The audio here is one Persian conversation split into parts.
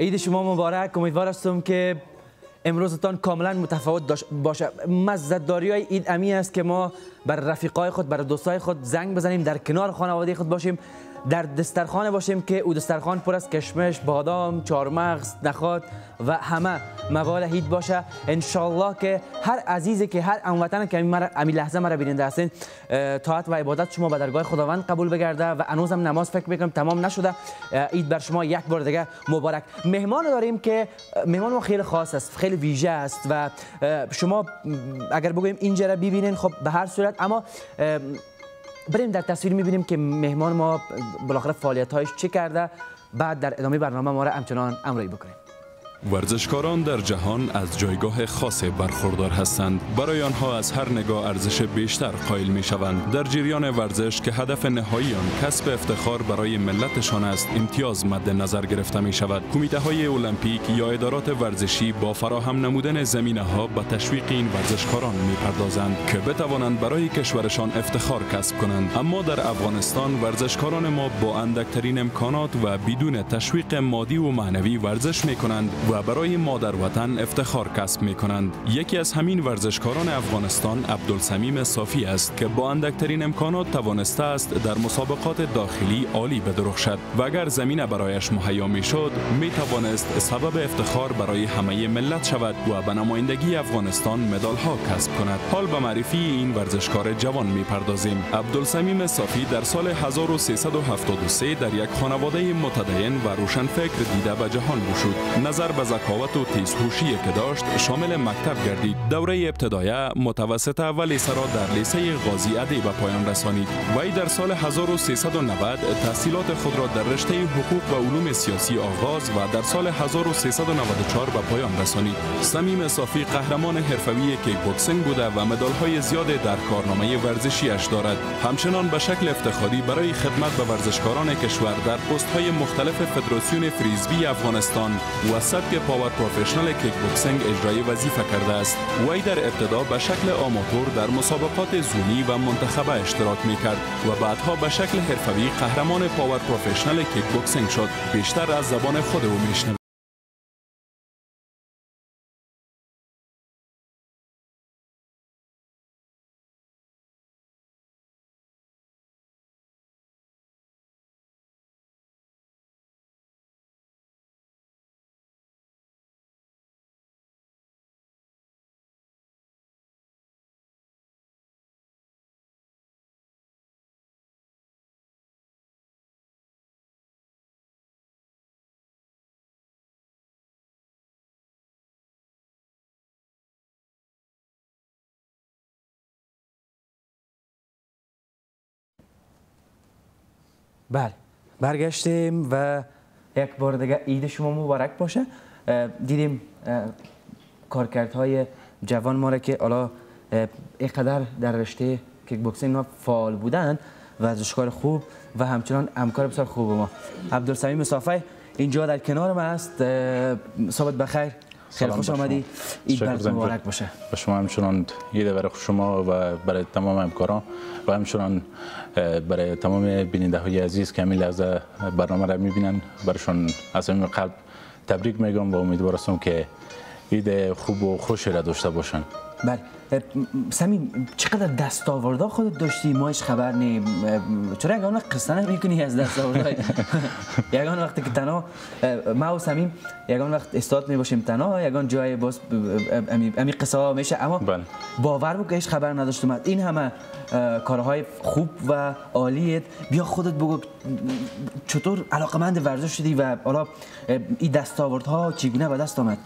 عید شما مبارک. امیدوار هستم که امروزتان کاملا متفاوت باشه. مزه‌داری های عید امی است که ما بر رفیقای خود، بر دوستای خود زنگ بزنیم، در کنار خانواده خود باشیم، در دسترخوان باشیم که او دسترخوان پر از کشمش، بادام، چهارمغز، نخود و همه مواد عید باشه. انشالله که هر عزیزی که هر هموطن که امی لحظه مرا بیننده هستین، طاعت و عبادت شما به درگاه خداوند قبول بگرده و هنوزم نماز فکر میکنم تمام نشده. عید بر شما یک بار دیگه مبارک. مهمان داریم که مهمان ما خیلی خاص است، خیلی ویژه است و شما اگر بگویم اینجا را ببینین خب به هر صورت، اما بریم در تصویر میبینیم که مهمان ما بالاخره فعالیت‌هایش چه کرده، بعد در ادامه برنامه ما را همچنان همراهی بکنیم. ورزشکاران در جهان از جایگاه خاص برخوردار هستند. برای آنها از هر نگاه ارزش بیشتر قائل می شوند. در جریان ورزش که هدف نهایی آن کسب افتخار برای ملتشان است، امتیاز مد نظر گرفته می شود. کمیته های المپیک یا ادارات ورزشی با فراهم نمودن زمینه ها به تشویق این ورزشکاران می پردازند که بتوانند برای کشورشان افتخار کسب کنند. اما در افغانستان ورزشکاران ما با اندکترین امکانات و بدون تشویق مادی و معنوی ورزش می کنند و برای مادر وطن افتخار کسب می کنند. یکی از همین ورزشکاران افغانستان عبدالسمیم صافی است که با اندکترین امکانات توانسته است در مسابقات داخلی عالی بدرخشد و اگر زمینه برایش مهیا می شد می توانست سبب افتخار برای همه ملت شود و به نمایندگی افغانستان مدال ها کسب کند. حال به معرفی این ورزشکار جوان می پردازیم. عبدالسمیم صافی در سال 1373 در یک خانواده متدین و روشنفکر دیده به جهان گشود. نظر به ذکاوت و تیزهوشی که داشت شامل مکتب گردید. دوره ابتدایه، متوسطه و لیسه را در لیسه غازی عدی به پایان رسانید. وی در سال 1390 تحصیلات خود را در رشته حقوق و علوم سیاسی آغاز و در سال 1394 به پایان رسانید. سمیم صافی قهرمان حرفه‌ای کیک بوکسینگ بوده و مدال‌های زیاد در کارنامه ورزشیش دارد. همچنان به شکل افتخاری برای خدمت به ورزشکاران کشور در پست‌های مختلف فدراسیون فریزبی افغانستان و سبک پاور پروفشنال کیک بوکسینگ اجرای وظیفه کرده است. وی در ابتدا به شکل آماتور در مسابقات زونی و منتخبه اشتراک می‌کرد و بعدها به شکل حرفه‌ای قهرمان پاور پروفشنال کیک بوکسینگ شد. بیشتر از زبان خود او میشنوید. بله، برگشتیم و یک بار دیگه عید شما مبارک باشه. دیدیم کارکردهای جوان ما را که حالا اینقدر در رشته کیک بوکسینگ ما فعال بودند، ورزشکار خوب و همچنان همکار بسیار خوب ما. عبدالسمیم صافی اینجا در کنار ما است. صبح بخیر، خیلی خوش آمدی. عید برات مبارک باشه. به شما همچنان عید برای شما و برای تمام همکاران و همچنان برای تمام بیننده های عزیز که همین لحظه برنامه را میبینن، برایشان از صمیم قلب تبریک میگم و امیدوار هستم که عید خوب و خوشی را داشته باشن. بله، سمیم چقدر دستاوردها خودت داشتی ما هیچ خبر نیم؟ چرا یگان وقت قصه نمیکنی از دستاوردهای؟ یگان وقتی که تنها ما و سمیم یگان وقت استاد میباشیم تنها، یگان جای باز امی قصه ها میشه، اما باور بگو که هیچ خبر نداشتم از این همه کارهای خوب و عالیت. بیا خودت بگو چطور علاقمند ورزش شدی و حالا این دستاوردها چگونه به دست آمد؟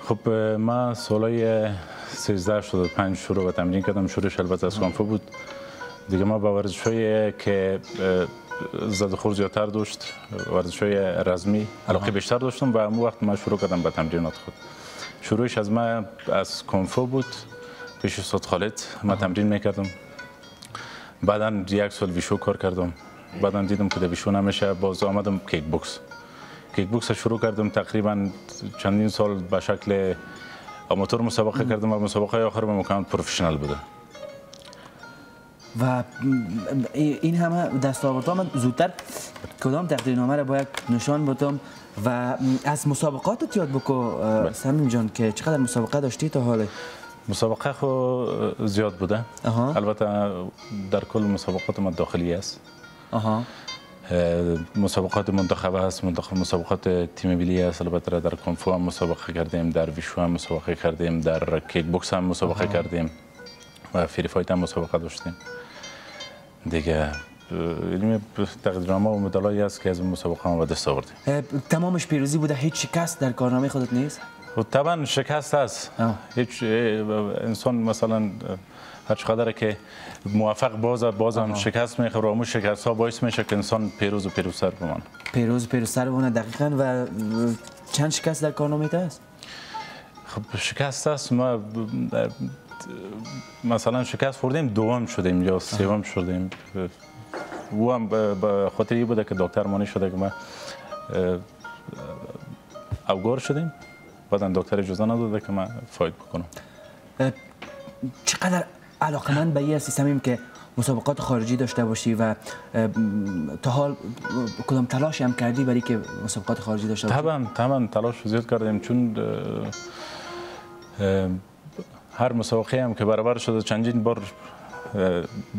خب ما سالای 1385 شروع به تمرین کردم. شروعش البته از کانفو بود دیگه. ما با ورزش‌های که زد خور زیادتر داشت، ورزش‌های رزمی علاقه بیشتر داشتم و اون وقت ما شروع کردم به تمرینات خود. شروعش از ما از کانفو بود، پیش استاد خالد ما تمرین میکردم. بعدا یک سال ویشو کار کردم. بعدا دیدم که ویشو نمیشه، باز آمدم کیک بوکس. کیک بوکس شروع کردم. تقریبا چندین سال به شکل آماتور مسابقه کردم و مسابقه آخر به مکان پروفشنال بوده. و این همه دستاوردها من زودتر کدام تقدیرنامه را باید نشان بدم و از مسابقاتت یاد بکو صمیم جان که چقدر مسابقه داشتی تا حالا؟ مسابقه خو زیاد بوده. البته در کل مسابقات ما داخلی است. مسابقات منتخب است، مسابقات تیم ملی است. البته در کنفو هم مسابقه کردیم، در ویشو هم مسابقه کردیم، در کیک بوکس هم مسابقه کردیم و فری فایت هم مسابقه داشتیم. دیگه تقدیرنامه و مدالایی است که از مسابقه ما به دست آوردیم. تمامش پیروزی بوده؟ هیچ شکست در کارنامه خودت نیست؟ طبعا شکست است. هیچ انسان مثلا هر چقدر که موفق بازم شکست میخوره و شکست ها باعث میشه که انسان پیروز و پیروزتر بمانه. پیروزتر بمانه دقیقاً. و چند شکست در کارنامه است؟ خب شکست است ما مثلا شکست خوردیم دوم شدیم یا سوم شدیم. او هم به خاطر این بوده که دکتر مانی شده که ما اوگار شدیم، بعدا دکتر اجازه نداده که من فایت بکنم. چقدر علاقمند به این هستی صمیم که مسابقات خارجی داشته باشی و تا حال کدام تلاش هم کردی برای که مسابقات خارجی داشته باشی؟ طبعا تلاش زیاد کردیم، چون هر مسابقه هم که برابر شده چندین بار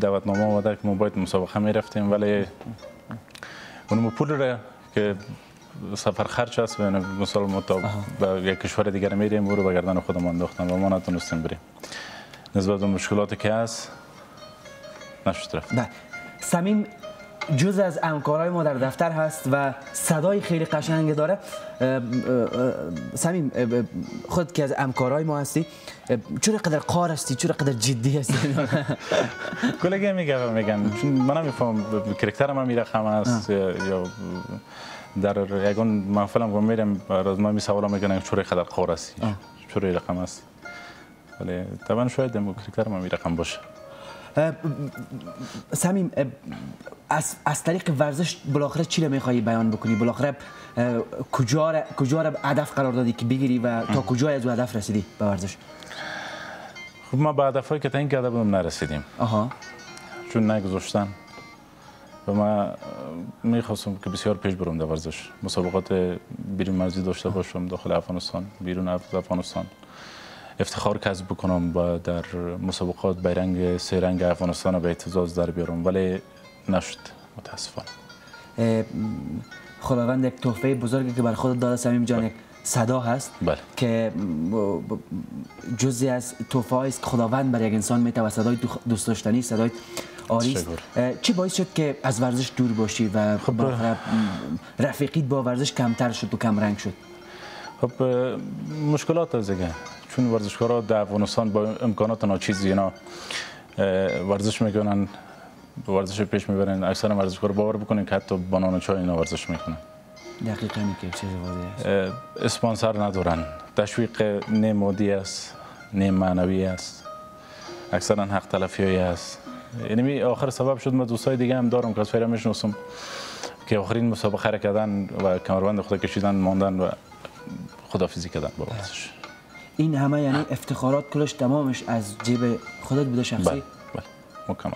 دعوتنامه اومده که ما باید مسابقه میرفتیم، ولی اونم پول را که سفر خرچ است و مثلا ما تا به یک کشور دیگر میریم او رو به گردن خودمان انداختن و ما نتونستیم بریم. نسبت به مشکلاتی که هست نشد رفت. صمیم جز از همکارای ما در دفتر هست و صدای خیلی قشنگ داره. صمیم خود که از همکارای ما هستی، چرا قدر قار هستی؟ چرا قدر جدی هستی؟ کلگی میگن چون من نمیفهم کرکترم هم میرخم است یا در یگان محفلم که میرم از من سوالا میکنن چرا قدر قار هستی؟ چرا این رقم است؟ ولی طبعا شاید کرکترم هم رقم باشه. صمیم از طریق ورزش بالاخره چی رو میخوایی بیان بکنی؟ بالاخره کجا رو هدف قرار دادی که بگیری و تا کجای از هدف رسیدی به ورزش؟ خب ما به هدفایی که تعیین کرده بودم نرسیدیم. چون نگذاشتن و ما میخواستم که بسیار پیش برم در ورزش. مسابقات بیرون مرزی داشته باشم داخل افغانستان، بیرون افغانستان افتخار کسب بکنم و در مسابقات بیرنگ سه رنگ افغانستان به اعتزاز در بیارم، ولی نشد متاسفانه. خداوند یک تحفه بزرگی که بر خودت داده صمیم جان، یک صدا هست که جزئی از تحفه هایی است که خداوند بر یک انسان میده و صدای دوست داشتنی، صدای عالی است. چی باعث شد که از ورزش دور باشی و رفیقیت با ورزش کمتر شد و کم رنگ شد؟ خب مشکلات از دیگه، چون ورزشکارا در افغانستان با امکانات ناچیز اینا ورزش میکنن، ورزش پیش میبرن. اکثر ورزشکارا باور بکنین که حتی بانان چای اینا ورزش میکنن. دقیقاً که چه وضعی است. اسپانسر ندارن، تشویق نه مادی است نه معنوی است، اکثرا حق تلفی است. یعنی آخر سبب شد ما دوستای دیگه هم دارم که از فیرا میشناسم که آخرین مسابقه را کردن و کمربند خود کشیدن ماندن و خدافیزی کردن با ورزش. این همه یعنی افتخارات کلش تمامش از جیب خودت بوده شخصی؟ بله مکمل.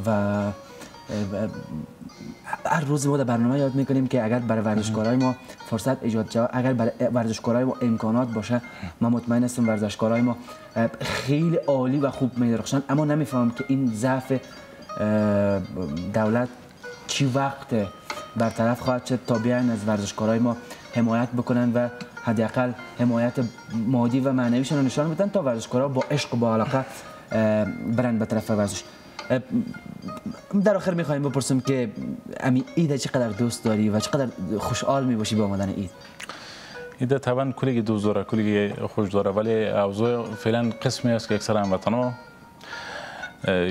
و هر روز ما در برنامه یاد میکنیم که اگر برای ورزشکارای ما فرصت ایجاد شود، اگر برای ورزشکارای ما امکانات باشه، من مطمئن هستم ورزشکارای ما خیلی عالی و خوب میدرخشن. اما نمیفهمم که این ضعف دولت چی وقت برطرف خواهد شد تا بیاین از ورزشکارای ما حمایت بکنن و حداقل حمایت مادی و معنویشون رو نشان بدن تا ورزشکارا با عشق و با علاقه برن به طرف ورزش. در آخر میخوایم بپرسم که عید چقدر دوست داری و چقدر خوشحال میباشی با آمدن عید؟ عید طبعا کلی دوست داره، کلی خوش داره، ولی اوضاع فعلا قسمی است که اکثر هموطنا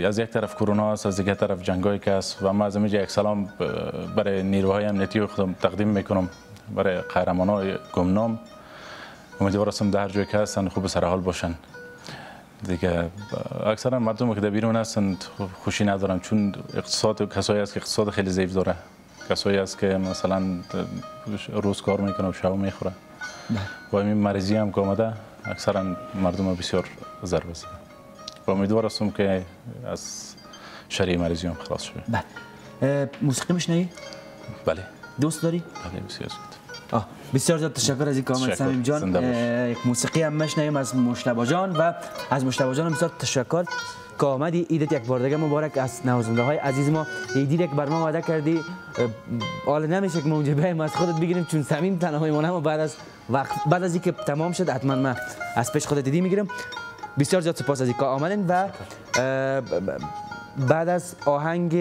از یک طرف کرونا است، از دیگر طرف جنگایی که است و ما از اینجا یک سلام برای نیروهای امنیتی خودم تقدیم میکنم، برای قهرمانان گمنام. امیدوار هستم در هر جایی که هستن خوب سر حال باشن. دیگه اکثرا مردم که در بیرون هستند خوشی ندارن، چون اقتصاد کسایی است که اقتصاد خیلی ضعیف داره، کسایی است که مثلا روز کار میکنه و شب میخوره و این مریضی هم که آمده اکثرا مردم بسیار ضربه زده و امیدوار هستم که از شر مریضی هم خلاص شویم. موسیقی میشنوی؟ بله دوست داری؟ بله بسیار زیاد. بسیار زیاد تشکر از این کامنت صمیم جان. یک موسیقی هم میشنویم از مجتبی جان و از مجتبی جان بسیار تشکر که آمدی. عیدت یک بار دیگه مبارک. از نوازنده های عزیز ما عیدی یک بر ما وعده کردی، حالا نمیشه که ما اونجا بیایم از خودت بگیریم چون صمیم تنهایی مونه، اما بعد از اینکه تمام شد حتما من از پیش خودت دیدی میگیرم. بسیار زیاد سپاس از اینکه آمدین و بعد از آهنگ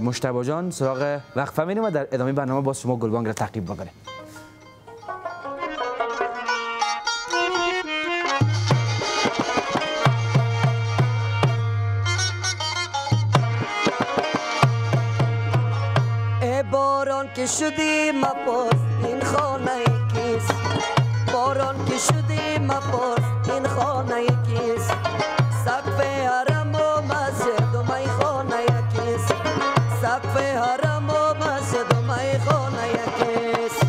مجتبی جان سراغ وقفه میریم و در ادامه برنامه باز شما گلبانگ را تعقیب بکنید. باران که شدی مپرس این خانه کیست، باران که شدی مپرس این خانه کیست، سقف حرم و مسجد و میخانه کیست، سقف حرم و مسجد و میخانه کیست.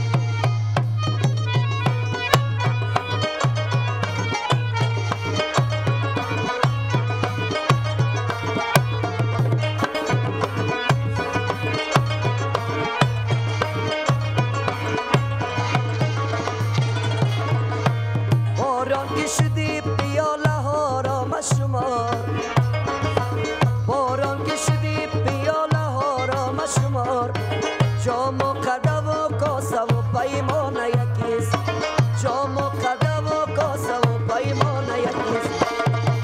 شدی پیاله ها را مشمار، باران که شدی پیاله ها را مشمار، جام و قده و کاسه و پیمانه یکیست، جام و قده و کاسه و پیمانه یکیست.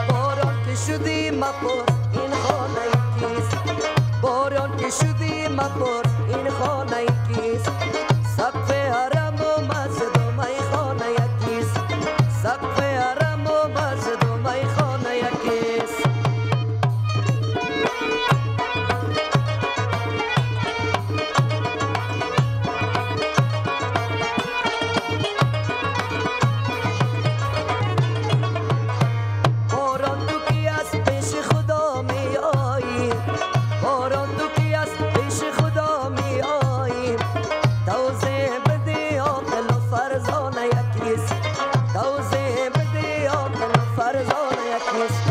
باران که شدی مپرس این خانه یکیست، باران که شدی مپرس این خانه یکیست، سقف حرم و مسجد و میخانه یکیست، سقف حرم و مسجد و میخانه یکیست. باران تو کی از پیش خدا می آیی، باران تو کی از پیش خدا می آیی، توضیح بدی عاقل و فرزانه یکیست، توضیح بدی عاقل و فرزانه یکیست.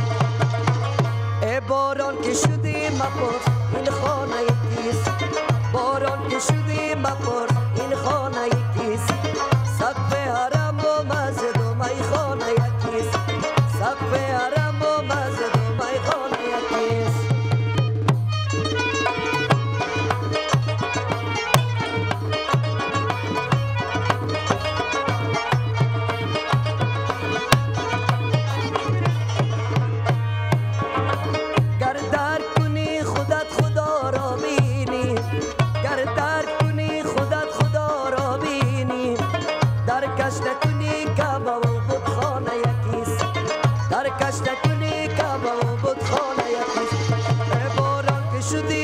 ای باران که شدی مپرس این خانه یکیست، باران که شدی مپرس این خانه یکیست، سقف حرم و مسجد و میخانه یکیست، سقف حرم و مسجد و میخانه یکیست. گر درک کنی خودت خدا را بینی، گر درک کنی خودت خدا را بینی، درکش نکنی کعبه و بتخانه یکیست، درکش نکنی کعبه و بتخانه یکیست. ای باران که شدی